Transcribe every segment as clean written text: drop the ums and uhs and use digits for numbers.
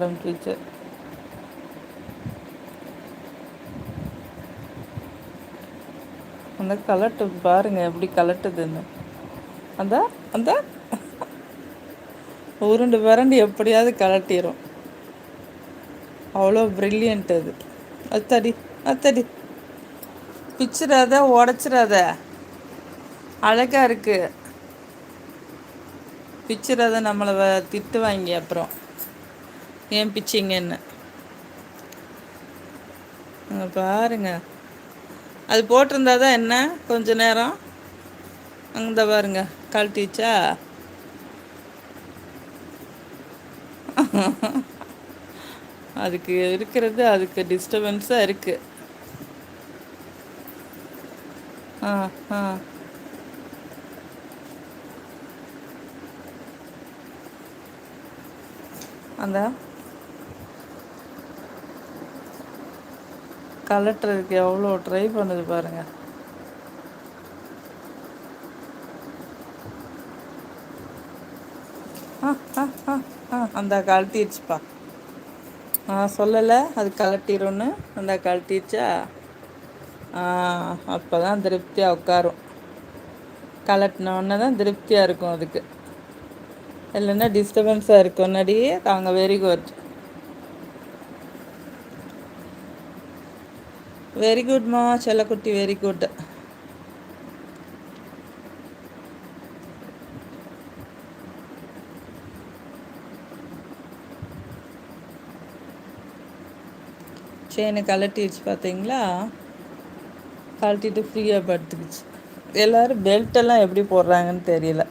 ஆரம்பிச்சிச்சு. அந்த கலட்டு பாருங்க எப்படி கலட்டுதுன்னு. அந்த அந்த உருண்டு விரண்டு எப்படியாவது கலட்டிடும். அவ்வளோ ப்ரில்லியன்ட் அது. அத்தடி அத்தடி, பிச்சிடாத, உடச்சிடாத. அழகா இருக்கு. பிச்சிடாத, நம்மளை திட்டு வாங்கி அப்புறம் ஏன் பிச்சிங்கன்னு. பாருங்க, அது போட்டிருந்தா தான் என்ன கொஞ்ச நேரம் அங்கே பாருங்க கழட்டிச்சா. அதுக்கு இருக்கிறது, அதுக்கு டிஸ்டர்பன்ஸாக இருக்குது. ஆ ஆ அந்த கலட்டுறதுக்கு எவ்வளோ ட்ரை பண்ணுது பாருங்க. ஆ ஆ ஆ ஆ அந்த கழட்டிடுச்சுப்பா. சொல்லலை அது கலட்டிடும்னு. அந்த கழட்டிடுச்சா. அப்போ தான் திருப்தியாக உட்காரும். கலட்டினோடனே தான் திருப்தியாக இருக்கும் அதுக்கு. இல்லைன்னா டிஸ்டர்பன்ஸாக இருக்கும். நடியே தாங்க. வெரி குட், வெரி குட்மா செல்லக்குட்டி, வெரி குட். செயினை கலட்டிடுச்சு பார்த்தீங்களா. கழட்டிட்டு ஃப்ரீயாக படுத்துக்குச்சு. எல்லோரும் பெல்ட்டெல்லாம் எப்படி போடுறாங்கன்னு தெரியல.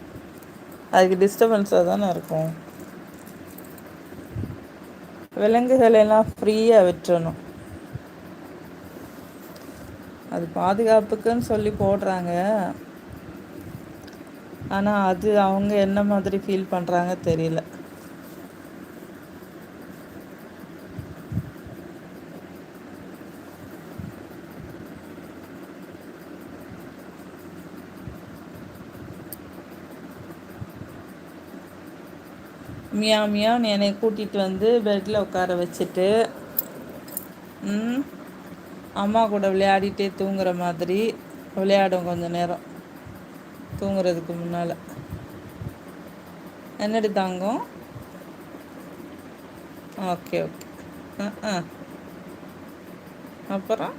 அதுக்கு டிஸ்டர்பன்ஸாக தானே இருக்கும். விலங்குகளெல்லாம் ஃப்ரீயாக விட்டுறணும். அது பாதுகாப்புக்குன்னு சொல்லி போடுறாங்க. ஆனால் அது அவங்க என்ன மாதிரி ஃபீல் பண்ணுறாங்க தெரியல. மியா மியான்னு என்னை கூட்டிகிட்டு வந்து பெட்டில் உட்கார வச்சுட்டு அம்மா கூட விளையாடிட்டே தூங்குற மாதிரி விளையாடும் கொஞ்ச நேரம் தூங்குறதுக்கு முன்னால். என்னடி தாங்கும்? Okay okay. அப்புறம்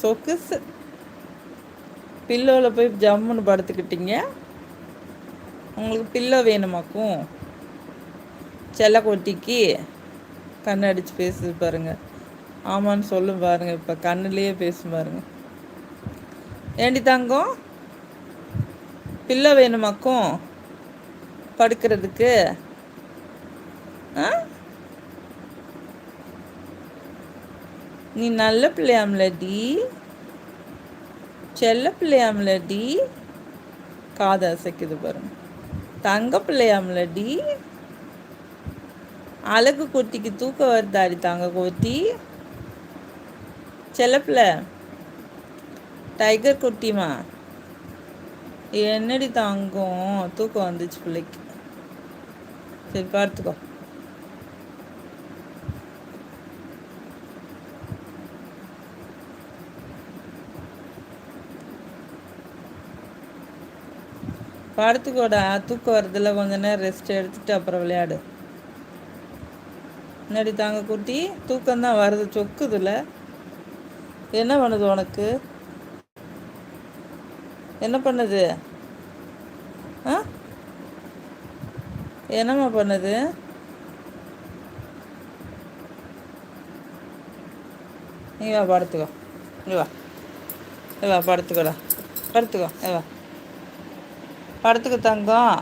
சொக்குசு பில்லோவில் போய் ஜம்முன்னு படுத்துக்கிட்டீங்க. உங்களுக்கு பில்லோ வேணுமாக்கும்? செல்லக்கொட்டிக்கு கண்ணு அடித்து பேசுது பாருங்க. ஆமான்னு சொல்லும் பாருங்க. இப்போ கண்ணுலேயே பேசும் பாருங்க. ஏண்டி தங்கம், பில்லோ வேணுமாக்கும் படுக்கிறதுக்கு? நீ நல்ல பிள்ளையாமலடி, செல்ல பிள்ளையாமலடி. காதை அசைக்குது பாருங்க. தங்க பிள்ளையாமலடி. அழகு குட்டிக்கு தூக்கம் வருதாடி தாங்க கோட்டி. செல்லப்பிள்ளை டைகர் குட்டிமா. என்னடி தாங்கும், தூக்கம் வந்துச்சு பிள்ளைக்கு. சரி பார்த்துக்கோ. படுத்துக்கோடா, தூக்கம் வரதில்ல. கொஞ்ச நேரம் ரெஸ்ட் எடுத்துட்டு அப்புறம் விளையாடு. என்னடி தாங்க குட்டி, தூக்கம்தான் வருது, சொக்குதுல. என்ன பண்ணுது உனக்கு? என்ன பண்ணுது? என்னம்மா பண்ணுது? நீ வா படுத்துக்கோ. நீ வா, வா படுத்துக்கோடா. படுத்துக்கோ, வா படுத்துக்கோ தங்கம்.